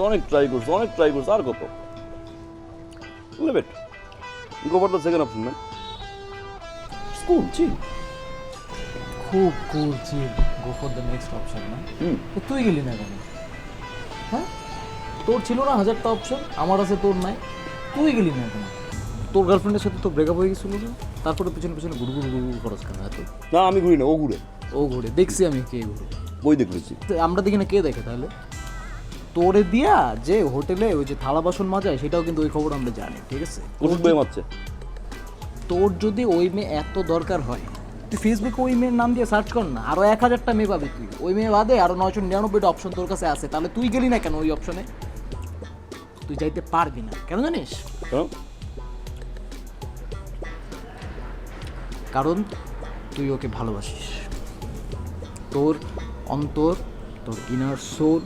অনেক ট্রাই করছিস আর কত leave it go for the second option man school chill খুব cool chill go for the next option না তো তুই গেলি না কেন হ্যাঁ তোর ছিল না হাজারটা অপশন আমার আছে তোর নাই তুই গেলি না কেন তোর গার্লফ্রেন্ডের সাথে তো ব্রেকআপ হয়ে গেছিল না তারপরে পিছনে পিছনে গুড় খরচ কেন এত না আমি ঘুরি না ও ঘুরে ও ঘুরে দেখছি আমি কে ঘুরে বই দেখেছি তো আমরা দেখি না কে দেখে তাহলে তোরে দিয়া যে হোটেলে ওই যে থালা বাসন মাজায় সেটাও কিন্তু ওই খবর আমরা জানি ঠিক আছে ওষুধ বই মারছে তোর যদি ওই মেয়ে এত দরকার হয় তুই ফেসবুকে ওই মেয়ের নাম দিয়ে সার্চ কর না আরো 1000টা মেয়ে পাবি তুই ওই মেয়ে বাদে আরো 999টা অপশন তোর কাছে আছে তাহলে তুই গেলি না কেন ওই অপশনে তুই যাইতে পারবি না কেন জানিস কেন কারণ তুই ওকে ভালোবাসিস তোর অন্তর তোর ইনার সোল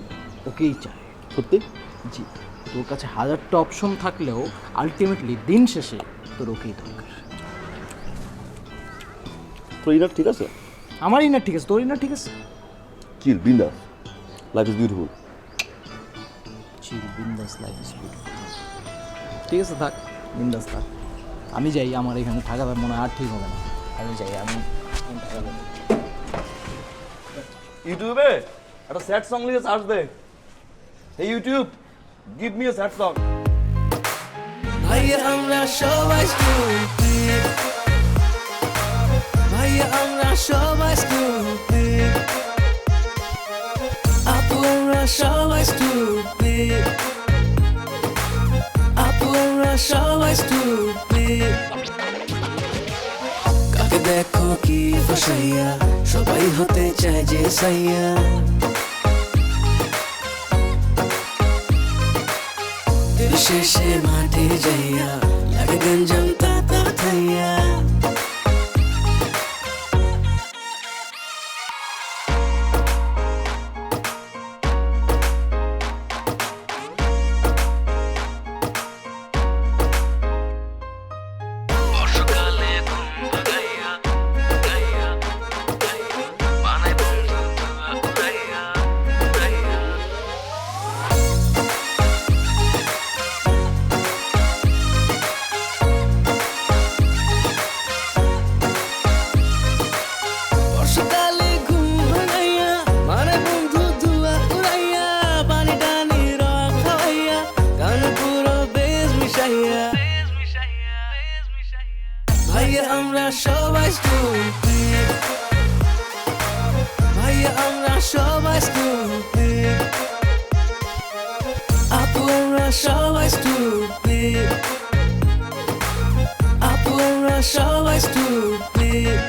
ওকেই চায় সত্যি জি তোর কাছে হাজারটা অপশন থাকলেও আলটিমেটলি দিন শেষে তোর ওকেই দরকার তো ইনার ঠিক আছে আমার ইনার ঠিক আছে তোর ইনার ঠিক আছে চিল বিন্দাস লাইফ ইজ বিউটিফুল চিল বিন্দাস লাইফ ইজ বিউটিফুল ঠিক আছে থাক বিন্দাস থাক আমি যাই আমার এখানে থাকা মনে হয় আর ঠিক হবে না আমি যাই আমি টাকা দেবো ইউটিউবে একটা স্যাড সং লিখে সার্চ দে hey YouTube give me a sad song ভাইয়া আমরা সবাই স্টুপিড ভাইয়া আমরা সবাই স্টুপিড আপু আমরা সবাই স্টুপিড আপু আমরা সবাই স্টুপিড কাকে দেখো কি ফসাইয়া সবাই হতে চায় যে সাইয়া শেষে মাঠে যাইয়া লাগে গঞ্জাম তাতা থাইয়া বর্ষাকালে ঘুম ভাগাইয়া গাইয়া বানাই বন্ধু উড়াইয়া উড়াইয়া বর্ষাকালে ঘুম ভাঙাইয়া মানে বন্ধু ধুয়া উড়াইয়া পানি টানি রক খাওয়াইয়া গান পুরো বেশ মিশাইয়া ভাইয়া আমরা সবাই স্টুপিড ভাইয়া আমরা সবাই স্টুপিড আপু আমরা সবাই স্টুপিড আপু আমরা সবাই স্টুপিড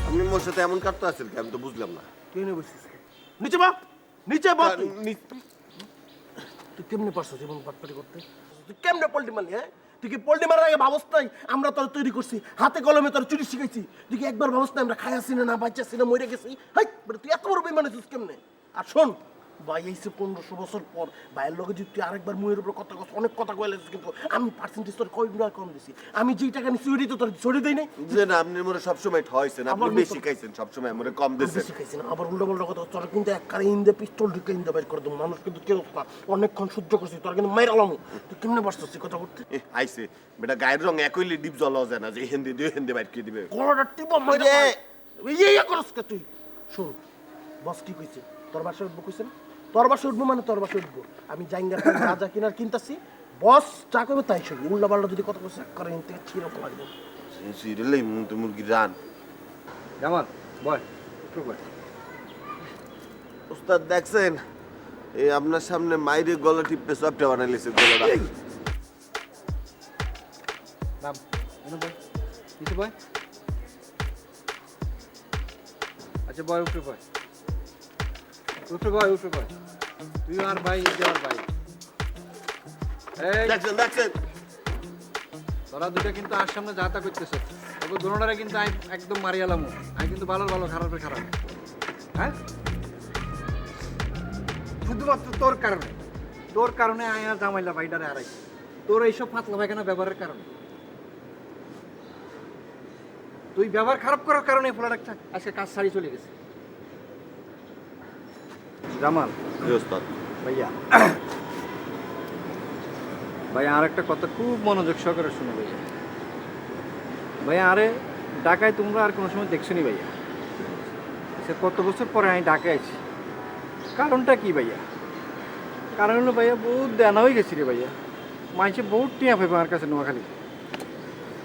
আপনি মোর সাথে এমন কাটতে আছেন কি আমি তো বুঝলাম না তুই নিয়ে বসছিস নিচে বা নিচে বা তুই কেমনে পারছিস জীবন পাটপাটি করতে তুই কেমনে পোল্ট্রি মারলি হ্যাঁ তুই কি পোল্ট্রি মারার আগে ভাবস নাই আমরা তোর তৈরি করছি হাতে কলমে তোর চুরি শিখাইছি তুই কি একবার ভাবস না আমরা খাইয়াছি না বাচ্চাছি না মরে গেছি হাই তুই এত বড় বেমান আছিস কেমনে আর শোন ভাই এইসে 1500 বছর পর ভাইয়ের লগে যদি তুই আরেকবার মুয়ের উপর কথা কস অনেক কথা কইলেছিস কিন্তু আমি পার্সেন্টেজ তোর কম দিছি আমি যেই টাকা নিছি ওইটাই তো তোর ছড়ি দেই নাই যে না আপনি মোরে সবসময় ঠয়ছেন আপনি আমার বেশি খাইছেন সবসময় মোরে কম দিয়েছেন শিখাইছি না আবার উল্টো পাল্টা কথা তোর কিন্তু একবারে ইন্দে পিস্তল ঢুকে ইন্দে বাইর করে দেবো মানুষ কিন্তু কেউ না অনেকক্ষণ সহ্য করছি তোর কিন্তু মাইর আলামু তুই কেমনে পারছিস কথা করতে আইছে বেটা গায়ের রং একইলে ডিপ জ্বলাও যায় না যে হিন্দি দিয়ে হিন্দি বাইর করে দিবে গলাটা টিপা মাইরে ইয়ে করস কে তুই শুন বস কি কইছে তোর বাসা উঠবো কইছে না তোর বাসা উঠবো মানে তোর বাসা উঠবো আমি জাইঙ্গা রাজা কিনার কিনতাছি বস চা করবে তাই শুনি উল্টা পাল্টা যদি কথা কইছে করে ইনতে ছিড়ো লাগবে সিরিয়ালেই মুন্তে মুরগি রান জামাল বয় একটু বয় ওস্তাদ দেখছেন এই আপনার সামনে মাইরে গলা টিপে সবটা বানাইলেছে গলাটা নাম এনে বয় নিচে বয় আচ্ছা বয় উপরে বয় উপরে বয় তুই আর ভাই আর ভাই এই দেখছেন তোরা দুটা কিন্তু আর সামনে যাতা করতেছ তবে দুনোটারে কিন্তু আমি একদম মারিয়ালাম আমি কিন্তু ভালো খারাপের খারাপ হ্যাঁ শুধুমাত্র তোর কারণে আমি আর জামাইলা ভাইটারে হারাই তোর এইসব পাতলা পায়খানা ব্যবহারের কারণে তুই ব্যবহার খারাপ করার কারণে ফোলাটা আজকে কাজ ছাড়িয়ে চলে গেছে। জামাল জি ওস্তাদ। ভাইয়া, ভাইয়া আর একটা কথা খুব মনোযোগ সহকারে শুনো ভাইয়া। ভাইয়া আরে ঢাকায় তোমরা আর কোনো সময় দেখছো নি ভাইয়া? সে কত বছর পরে আমি ঢাকায় আছি। কারণটা কি ভাইয়া? কারণ হলো ভাইয়া বহুত দেনা হয়ে গেছি রে ভাইয়া। মাইসে বহুত টিয়া পাইবো আমার কাছে নোয়াখালী।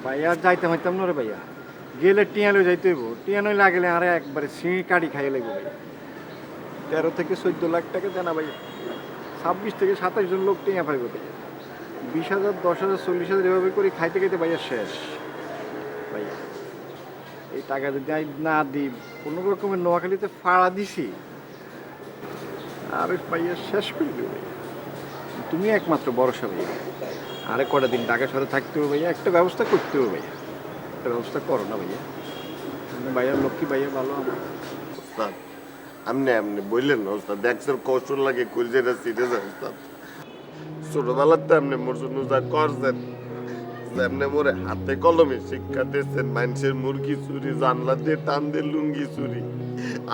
ভাইয়া যাইতে হইতাম না রে ভাইয়া। গেলে টিয়া লই যাইতে হইব। টিয়া নই লাগলে আরে একবারে সিঁড়ি কাটি খাইয়ে লাগবে ভাইয়া। 13 থেকে 14 লাখ টাকা দেনা ভাইয়া। 26 থেকে 27 জন লোক টিয়া পাইবো ভাইয়া। 20,000, 10,000, 40,000 এভাবে করে খাইতে খাইতে ভাইয়া শেষ ভাইয়া। এই টাকা যদি আমি না দিই, কোনো রকমের নোয়াখালীতে ফাড়া দিছি, আরে ভাইয়া শেষ করে দেবো ভাইয়া। তুমি একমাত্র ভরসা ভাইয়া। আরে কটা দিন ঢাকা শহরে থাকতে হবে ভাইয়া, একটা ব্যবস্থা করতে হবে ভাইয়া। একটা ব্যবস্থা করো না ভাইয়া। তুমি ভাইয়া লক্ষ্মী ভাইয়া ভালো আমার। ওস্তাদ আপনি বললেন না ওস্তাদ, দেখছেন কষ্ট লাগে কলজেটা সিটে যায় ওস্তাদ। ছোটবেলাতে আপনি মোর জন্য যা করছেন, যেমনি মোরে হাতে কলমে শিক্ষা দিয়েছেন, মানুষের মুরগি চুরি, জানলা দিয়ে টান দিয়ে লুঙ্গি চুরি,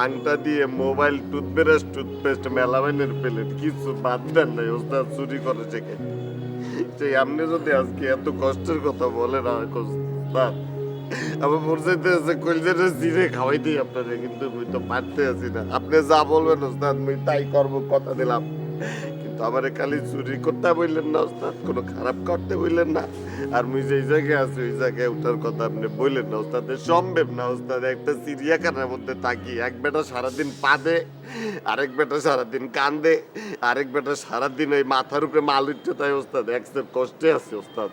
আংটা দিয়ে মোবাইল, টুথব্রাশ, টুথপেস্ট, মেলামাইনের প্লেট কিছু বাদ দেন নাই ওস্তাদ চুরি করে শেখে। সেই আপনি যদি আজকে এত কষ্টের কথা বলেন ওস্তাদ, আমার পরিচিত আছে কলজেটা জিরে খাওয়াই দিই আপনাদের, কিন্তু আমি তো পারতে আছি না। আপনি যা বলবেন ওস্তাদ আমি তাই করবো, কথা দিলাম। কিন্তু আমার খালি চুরি করতে বললেন না ওস্তাদ, কোনো খারাপ করতে বললেন না। আর মুই যেই জায়গায় আছি ওই জায়গায় ওঠার কথা আপনি বললেন না ওস্তাদ। সম্ভব না ওস্তাদ। একটা চিড়িয়াখানার মধ্যে থাকি, এক বেটা সারাদিন পাদে, আরেক বেটা সারাদিন কান্দে, আরেক বেটা সারাদিন ওই মাথার উপরে মাল উঠতে তাই ওস্তাদ। একসের কষ্টে আছে ওস্তাদ।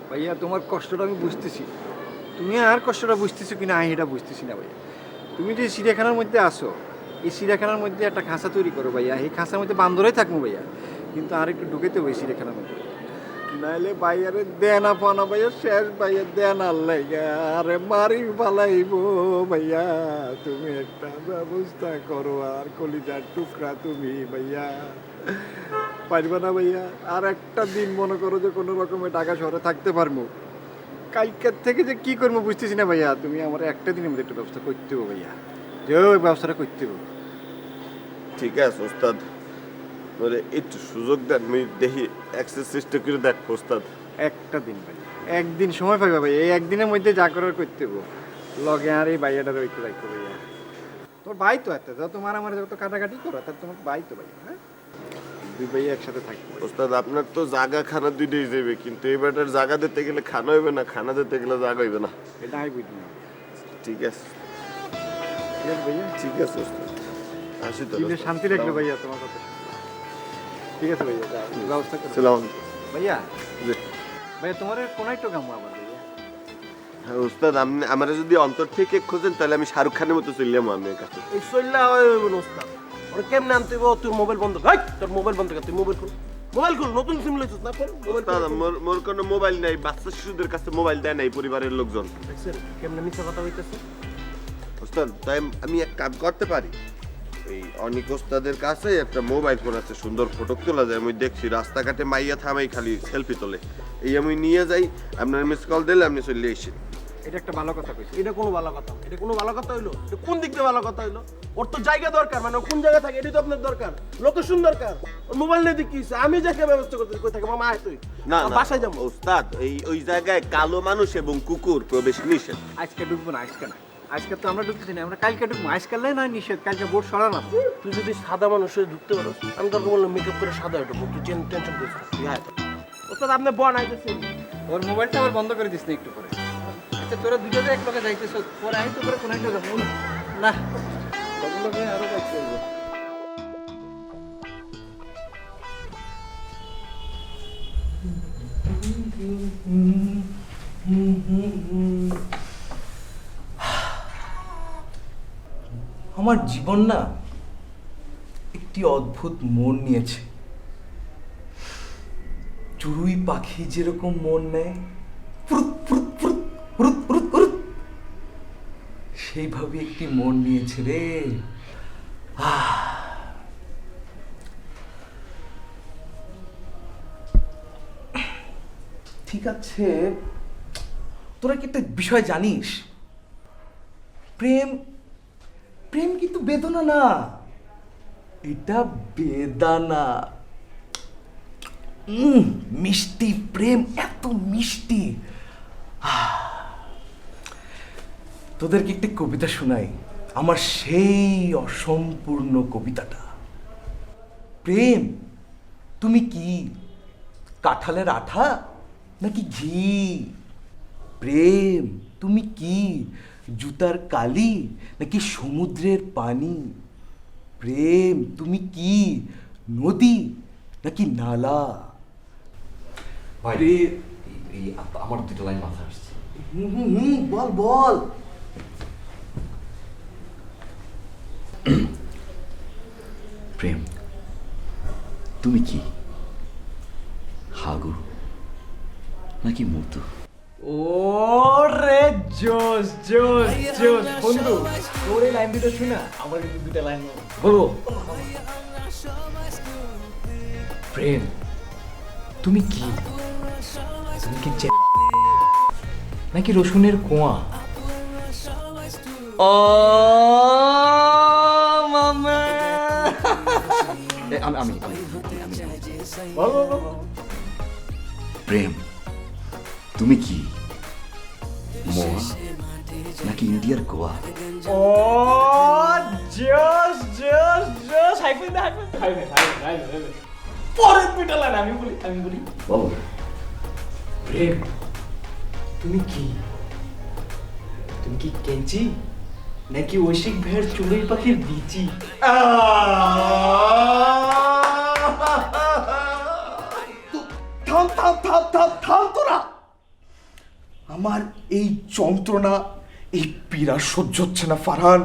ভাইয়া তোমার কষ্টটা আমি বুঝতেছি, তুমি আর কষ্টটা বুঝতেছো কিনা আমি এটা বুঝতেছি না ভাইয়া। তুমি যে চিড়িয়াখানার মধ্যে আসো, এই চিড়িয়াখানার মধ্যে একটা খাঁচা তৈরি করো ভাইয়া। এই খাঁচার মধ্যে বান্দরই থাকবো ভাইয়া, কিন্তু আর একটু ঢুকেতে হবে চিড়িয়াখানার মধ্যে। নাইলে ভাইয়ারে দেনা পানা ভাইয়া শেষ ভাইয়া, দেনার লাইগা আরে মারি পালাইব ভাইয়া। তুমি একটা ব্যবস্থা করো, আর কলিজার টুকরা তুমি ভাইয়া। পারবে না ভাইয়া? আর একটা দিন মনে করো যে কোনো রকমের ঢাকা শহরে থাকতে পারবো, কালকের থেকে যে কি করবো বুঝতেছি না ভাইয়া। তুমি আমার একটা দিনের মধ্যে একটা ব্যবস্থা করতে হবে ভাইয়া, যে ওই ব্যবস্থাটা করতে হবে। ঠিক আছে ওস্তাদ, মানে একটু সুযোগ দেন, আমি দেখি এক্সেস চেষ্টা করে দেখ ওস্তাদ। একটা দিন ভাই, একদিন সময় পাইবা ভাই। এই একদিনের মধ্যে যা করার করতে হবে। লগে আর এই ভাইয়াটার ওইতে রাখতে ভাইয়া। তোর ভাই তো একটা, যত মারামারি যত কাটাকাটি করো, তার তোমার ভাই তো ভাই। হ্যাঁ, দুই ভাই একসাথে থাকবে ওস্তাদ। আপনার তো জায়গা খানা দুইটাই যাবে, কিন্তু এই বেটার জায়গা দিতে গেলে খানা হইবে না, খানা দিতে গেলে জায়গা হইবে না। এটা আমি বুঝি না। ঠিক আছে ঠিক আছে ভাইয়া, ঠিক আছে ওস্তাদ, আসি তো। দিলে শান্তি রাখবে ভাইয়া তোমার কথা। ঠিক আছে ভাইয়া, যাও, ব্যবস্থা করো সালাম। ভাইয়া। জি। ভাইয়া তোমার কোন একটা কাম আবার ভাইয়া। হ্যাঁ ওস্তাদ, আপনি আমার যদি অন্তর থেকে খোঁজেন তাহলে আমি শাহরুখ খানের মতো চললাম আমার কাছে। এই চল্লা হইব না ওস্তাদ। ওরে কেমনে আনতে হইব? তোর মোবাইল বন্ধ কর। তোর মোবাইল বন্ধ কর। তুই মোবাইল খুল, মোবাইল খুল। নতুন সিম লইছিস না? কর মোবাইল ওস্তাদ, মোর কোনো মোবাইল নাই, বাচ্চা শিশুদের কাছে মোবাইল দেয় নাই পরিবারের লোকজন। দেখছেন কেমনে মিথ্যা কথা হইতেছে? ওস্তাদ তাই আমি এক কাজ করতে পারি, এই অনিক ওস্তাদের কাছে একটা মোবাইল ফোন আছে, সুন্দর ফটো তোলা যায়। আমি দেখছি রাস্তাঘাটে মাইয়া থামাই খালি সেলফি তোলে, এই আমি নিয়ে যাই, আপনার মিস কল দিলে আপনি চলে এসেছেন। এটা একটা ভালো কথা কইছি। এটা কোনো ভালো কথা? এটা কোনো ভালো কথা হইলো? এটা কোন দিক দিয়ে ভালো কথা হইলো? ওর তো জায়গা দরকার, মানে ও কোন জায়গায় থাকে এটাই তো আপনার দরকার, লোকেশন দরকার। ওর মোবাইল নেই দেখি আমি যাকে ব্যবস্থা করতে কই থাকে? মামা আয় তুই, না বাসায় যাবো। ওস্তাদ ওই জায়গায় কালো মানুষ এবং কুকুর প্রবেশ নিষেধ। আজকে ঢুকবো না, আজকে না। আজকে তো আমরা ঢুকতেছি না, আমরা কালকে ঢুকবো। আজকাল না নিষেধ, কালকে বোর্ড সরালাম। তুই যদি সাদা মানুষ হয়ে ঢুকতে পারো, আমি তোকে বললাম মেকআপ করে সাদা ঢুকবো, তুই টেনশন করিস না। ওস্তাদ আপনি বন আইতেছেন। ওর মোবাইলটা আবার বন্ধ করে দিস না একটু পরে। আচ্ছা তোরা দুজনে এক লগে যাইতেছ, পরে আমি তো করে কোনো একটা যাবো না, তখন লগে আরো কাজ করবো। আমার জীবন না একটি অদ্ভুত মন নিয়েছে। চড়ুই পাখি যেরকম মন নেয়, ফুরুত ফুরুত ফুরুত ফুরুত ফুরুত ফুরুত, সেইভাবে একটি মন নিয়েছে রে। ঠিক আছে, তোরা কি একটা বিষয় জানিস? প্রেম প্রেম কিন্তু বেদনা না, এটা বেদানা। মিষ্টি প্রেম, এত মিষ্টি। তোদেরকে একটি কবিতা শোনাই, আমার সেই অসম্পূর্ণ কবিতাটা। প্রেম তুমি কি কাঁঠালের আঠা নাকি ঘি? প্রেম তুমি কি জুতার কালি নাকি সমুদ্রের পানি? প্রেম তুমি কি নদী নাকি নালা? ভাই এই আমার দুটো লাইন মাথা আসছে। বল বল। প্রেম তুমি কি হাগু নাকি মুতু? ও রে জোস জোস জোস বন্ধু, তোর এই লাইন দুটো শুনা আমার কিন্তু দুটো লাইন বলবো। প্রেম তুমি কি, তুমি কি নাকি রসুনের কোয়া? ও মামা, আমি আমি প্রেম তুমি কি মোয়া নাকি ইন্ডিয়ার গোয়া? ও জোস জোস জোস, হাইফাই দে হাইফাই। পরের দুটো লাইন আমি বলি বলো। প্রেম তুমি কি, তুমি কি কেঞ্চি নাকি ঐশিক ভাইয়ের চড়ুই পাখির বিচি? থাম থাম থাম থাম থাম তোরা। আমার এই যন্ত্রণা, এই পীড়া সহ্য হচ্ছে না ফারহান।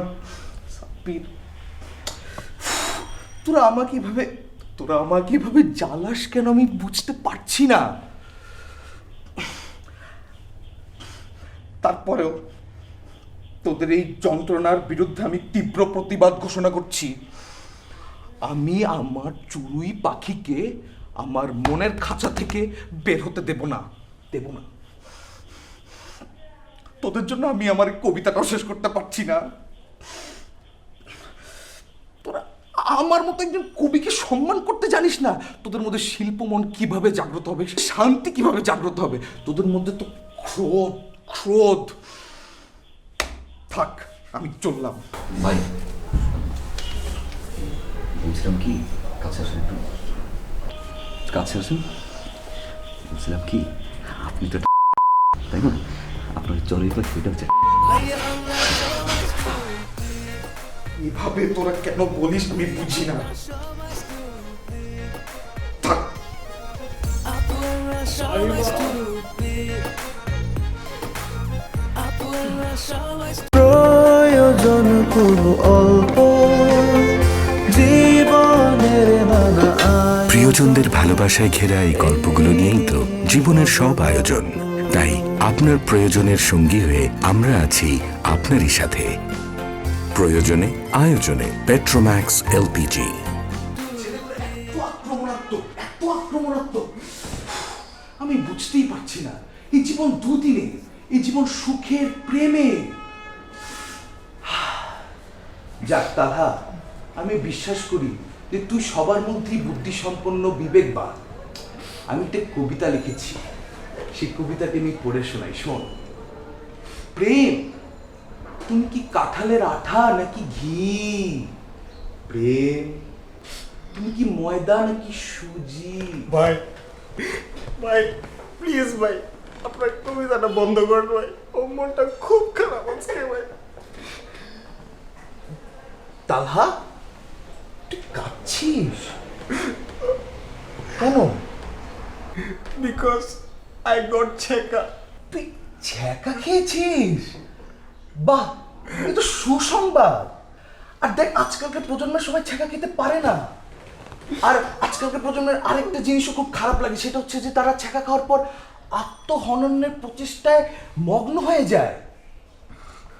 সাব্বির, তোরা আমাকে এভাবে জ্বালাস কেন আমি বুঝতে পারছি না। তারপরেও তোদের এই যন্ত্রণার বিরুদ্ধে আমি তীব্র প্রতিবাদ ঘোষণা করছি। আমি আমার চড়ুই পাখিকে আমার মনের খাঁচা থেকে বের হতে দেব না। তোদের জন্য আমি আমার কবিতাটাও শেষ করতে পারছি না। তোরা আমার মতো একজন কবিকে সম্মান করতে জানিস না। তোদের মধ্যে শিল্পমন কিভাবে জাগ্রত হবে, শান্তি কিভাবে জাগ্রত হবে, তোদের মধ্যে তো ক্রোধ। থাক, আমি চললাম। ভাই বলছিলাম কি, কাছে আসুন একটু, কাছে আসুন। বলছিলাম কি, আপনি তো তাই না, আপনার চড়ুই পাখি ওইটা হচ্ছে। এভাবে তোরা কেন বলিস আমি বুঝি না। থাক। প্রয়োজন কোনো অল্প জীবনের নানা প্রিয়জনদের ভালোবাসায় ঘেরা এই গল্পগুলো নিয়েই তো জীবনের সব আয়োজন। তাই আপনার প্রয়োজনের সঙ্গী হয়ে আমরা আছি আপনারই সাথে। প্রয়োজনে আয়োজনে পেট্রোম্যাক্স এলপিজি। এত আক্রমণাত্মক আমি বুঝতেই পারছি না। এই জীবন দুদিনে, এই জীবন সুখের প্রেমে। যাক তালহা, আমি বিশ্বাস করি যে তুই সবার মধ্যেই বুদ্ধিসম্পন্ন বিবেকবান। আমি একটা কবিতা লিখেছি, সেই কবিতাকে আমি পড়ে শোনাই, শোন। প্রেম তুমি কি কাঁঠালের আঠা নাকি ঘি? প্রেম তুমি কি ময়দা নাকি সুজি? ভাই প্লিজ ভাই, আপনার কবিতাটা বন্ধ করেন ভাই, ও মনটা খুব খারাপ আজকে ভাই। তালহা, তুই কাঁদছিস কেন? বিকজ আই গট ছেকা। তুই ছ্যাঁকা খেয়েছিস? বাহ, এটা সুসংবাদ। আর দেখ, আজকালকার প্রজন্মের সবাই ছ্যাঁকা খেতে পারে না। আর আজকালকার প্রজন্মের আরেকটা জিনিসও খুব খারাপ লাগে, সেটা হচ্ছে যে তারা ছ্যাঁকা খাওয়ার পর আত্মহননের প্রচেষ্টায় মগ্ন হয়ে যায়।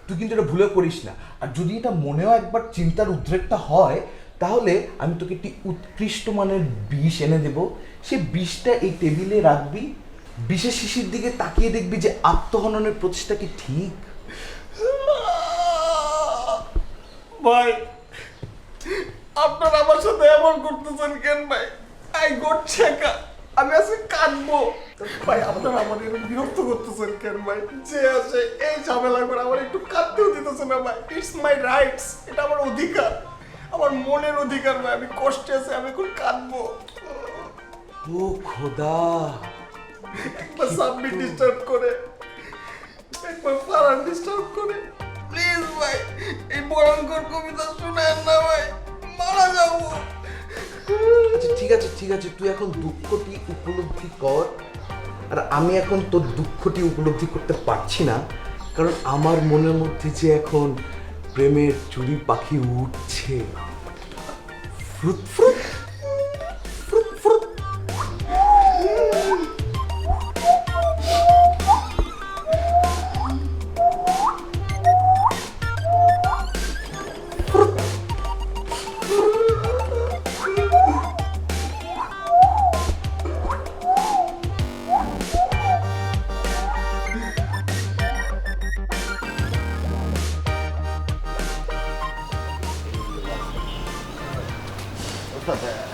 তুই কিন্তু এটা ভুলে করিস না। আর যদি এটা মনেও একবার চিন্তার উদ্রেকটা হয়, তাহলে আমি তোকে একটি উৎকৃষ্ট মানের বিষ এনে দেব। সে বিষটা এই টেবিলে রাখবি, বিষের শিশির দিকে তাকিয়ে দেখবি যে আত্মহননের প্রচেষ্টা কি ঠিক। ভাই আপনারা আমার সাথে এমন করতেছেন কেন ভাই? আই গট ছেকা, আমি আজকে কাঁদবো ভাই। আপনারা আমার এরকম বিরক্ত করতেছেন কেন ভাই? যে আছে এই ঝামেলা করে আমার একটু কাঁদতেও দিতেছে না ভাই। ইটস মাই রাইটস, এটা আমার অধিকার, আমার মনের অধিকার ভাই। আমি কষ্টে আছি, আমি এখন কাঁদবো। ও খোদা, একবার সাবমিট ডিস্টার্ব করে, একবার পারান ডিস্টার্ব করে, প্লিজ ভাই এই ভয়ঙ্কর কবিতা শুনেন না ভাই, মারা যাবো। আচ্ছা ঠিক আছে, তুই এখন দুঃখটি উপলব্ধি কর। আর আমি এখন তোর দুঃখটি উপলব্ধি করতে পারছি না, কারণ আমার মনের মধ্যে যে এখন প্রেমের চুরি পাখি উঠছে। ফ্রুত ফ্রুত ফ্রুত ফ্রুত।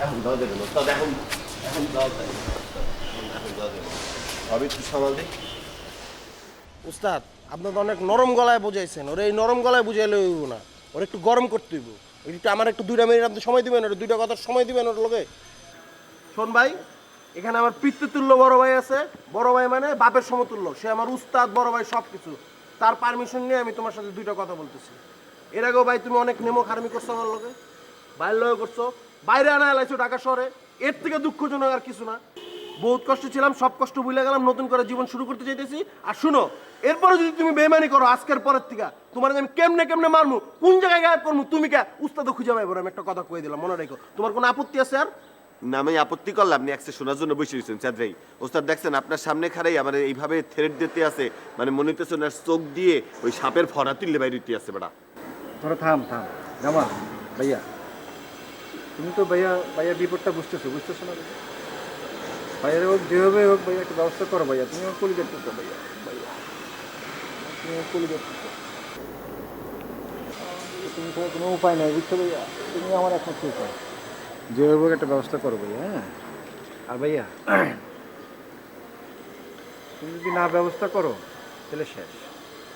এখন দাও দেবেন ওস্তাদ, এখন দাও দেবেন, এখন দাও দেবেন। আমি একটু সামাল দিই। উস্তাদ আপনার তো অনেক নরম গলায় বুঝাইছেন, ওরে এই নরম গলায় বুঝাইলে হইব না, ওর একটু গরম করতে হইব। একটু আমার একটু 2 মিনিট আপনি সময় দিবেন, ওর 2টা কথার সময় দিবেন ওর লগে। শোন ভাই, এখানে আমার পিতৃতুল্য বড় ভাই আছে। বড় ভাই মানে বাপের সমতুল্য, সে আমার উস্তাদ, বড় ভাই সব কিছু। তার পারমিশন নিয়ে আমি তোমার সাথে 2টা কথা বলতেছি। এর আগেও ভাই তুমি অনেক নেমো খারামি করছো আমার লগে, বাইরের লগে করছো, বাইরে আনা এলাইছো ঢাকা শহরে। এর থেকে দুঃখজনক আর কিছু না। বহুত কষ্ট ছিলাম, সব কষ্ট ভুলে গেলাম, নতুন করে জীবন শুরু করতে চাইতেছি। আর শুনো, এরপরে যদি তুমি বেইমানি করো আজকের পরের থেকে তোমার আমি কেমনে মারমু, কোন জায়গায় গায়েব করমু, তুমি কে উস্তাদ খুঁজে পাইবো। আমি একটা কথা কয়ে দিলাম, মনে রেখো। তোমার কোনো আপত্তি আছে আর? না আমি আপত্তি করলাম, আপনি একসে শোনার জন্য বসে রয়েছেন চাঁদরাই। ওস্তাদ দেখছেন আপনার সামনে খাড়াই আমার এইভাবে থ্রেড দিতে আছে, মানে মনে হইতেছে ওনার চোখ দিয়ে ওই সাপের ফরা তুললে বাইরে দিতে আছে বেটা। তোরা থাম জামা ভাইয়া, তুমি তো ভাইয়া বিপদটা বুঝতেছো না ভাইয়ারে হোক যেভাবে হোক ভাইয়া একটা ব্যবস্থা করো ভাইয়া। তুমি আমার কলি দেখতেছো ভাইয়া, তুমি আমার কলি দেখতেছো, তুমি তো কোনো উপায় নাই বুঝছো ভাইয়া, তুমি আমার একমাত্র উপায়। যেভাবে হোক একটা ব্যবস্থা করো ভাইয়া। হ্যাঁ আর ভাইয়া তুমি যদি না ব্যবস্থা করো তাহলে শেষ।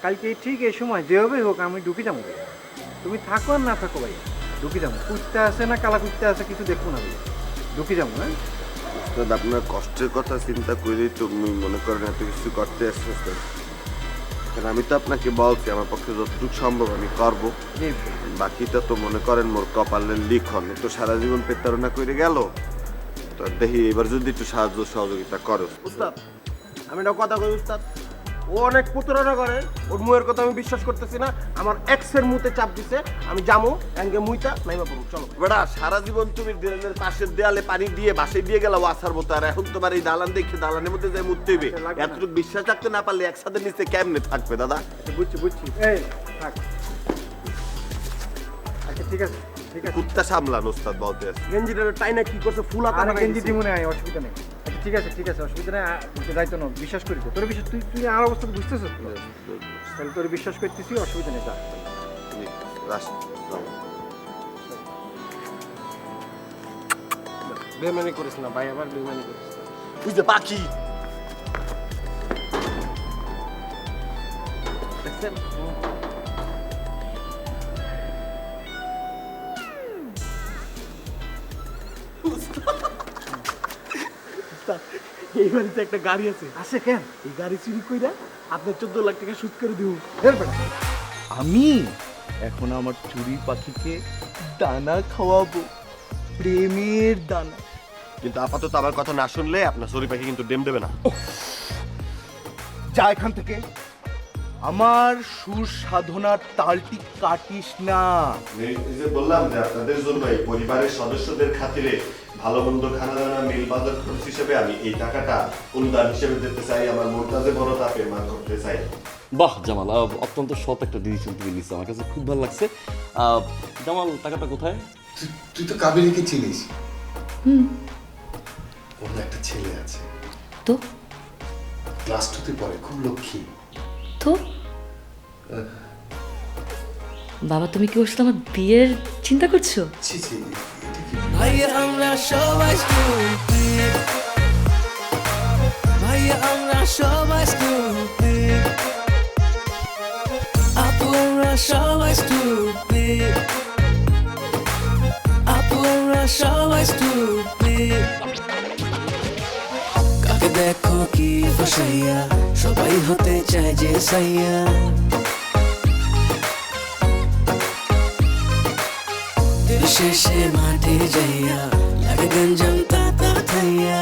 কালকে ঠিক এই সময় যেভাবে হোক আমি ঢুকে যাবো ভাইয়া। তুমি থাকো আর না থাকো ভাইয়া, ঢুকে যাবো। কুত্তে আছে না কালা কুত্তে আছে কিছু দেখবো না ভাইয়া, ঢুকে যাবো। হ্যাঁ ওস্তাদ আপনার কষ্টের কথা চিন্তা করেই তুমি মনে করেন এত কিছু করতে আসছো ওস্তাদ। কারণ আমি তো আপনাকে বলছি আমার পক্ষে যতটুকু সম্ভব আমি করবো। জি বাকিটা তো মনে করেন মোর কপালের লিখন, তো সারা জীবন প্রতারণা করে গেল। তো দেখি এবার যদি একটু সাহায্য সহযোগিতা করো। উস্তাদ আমি একটা কথা কই উস্তাদ, ও অনেক প্রতারণা করে, ওর মুয়ের কথা আমি বিশ্বাস করতেছি না। আমার এক্সের মুতে চাপ দিছে, আমি জামু এঙ্গে মুইতা নাইমা পড়ব। চলো বেটা, সারা জীবন তুমি দেয়ালের পাশের দেয়ালে পানি দিয়ে বাসে দিয়ে গেল আসার মতো, আর এখন তোমার এই দালান দেখে দালানের মধ্যে যাই মুততে হবে। এতটুকু বিশ্বাস রাখতে না পারলে একসাথে নিচে কেমনে থাকবে দাদা? বুঝছি এই থাক। আচ্ছা ঠিক আছে কুত্তা সামলান ওস্তাদ বলতে আছে। গেঞ্জিটা টাইনা কি করছে ফুলা আর গেঞ্জি দিব না, অসুবিধা নেই। আচ্ছা ঠিক আছে অসুবিধা নেই, দায়িত্ব নাও, বিশ্বাস করি তো। তোর বিশ্বাস তুই আমার অবস্থা বুঝতেছিস তো, তাহলে তোর বিশ্বাস করতেছি, অসুবিধা নেই। যা বেমানি করিস না ভাই, আবার বেমানি করিস না। বুঝতে পাখি দেখছেন এই বাড়িতে একটা গাড়ি আছে। আছে কেন? এই গাড়ি চুরি কইরা আপনার 14 লাখ টাকা সুদ করে দিব। আমি এখন আমার চুরি পাখিকে দানা খাওয়াবো, প্রেমের দানা। কিন্তু আপাতত আমার কথা না শুনলে আপনার চড়ুই পাখি কিন্তু ডিম দেবে না। যা এখান থেকে, আমার সুর সাধনার তালটি কাটিস না। এই যে বললাম যে আপনাদের জন্য এই পরিবারের সদস্যদের খাতিরে ভালো মন্দ খানা দানা মিল বাজার খরচ হিসেবে আমি এই টাকাটা অনুদান হিসেবে দিতে চাই। আমার মনটা যে বড় তা পেমান করতে চাই। বাহ জামাল, অত্যন্ত সৎ একটা ডিসিশন তুমি নিচ্ছ, আমার কাছে খুব ভালো লাগছে। জামাল, টাকাটা কোথায়? তুই তো কাবেরীকে চিনিস। ওর একটা ছেলে আছে, তো ক্লাস 2-তে পড়ে, খুব লক্ষ্মী। তো বাবা তুমি কি ওর সাথে আমার বিয়ের চিন্তা করছো? ছি ছি ভাইয়া আমরা সবাই stupid ভাইয়া আমরা সবাই stupid আপু আমরা সবাই stupid আপু আমরা সবাই stupid কাকে দেখো কি ফসাইয়া সবাই হতে চায় যে সাইয়া শেষে মাঠে যাইয়া লাগে গঞ্জাম তাতা থাইয়া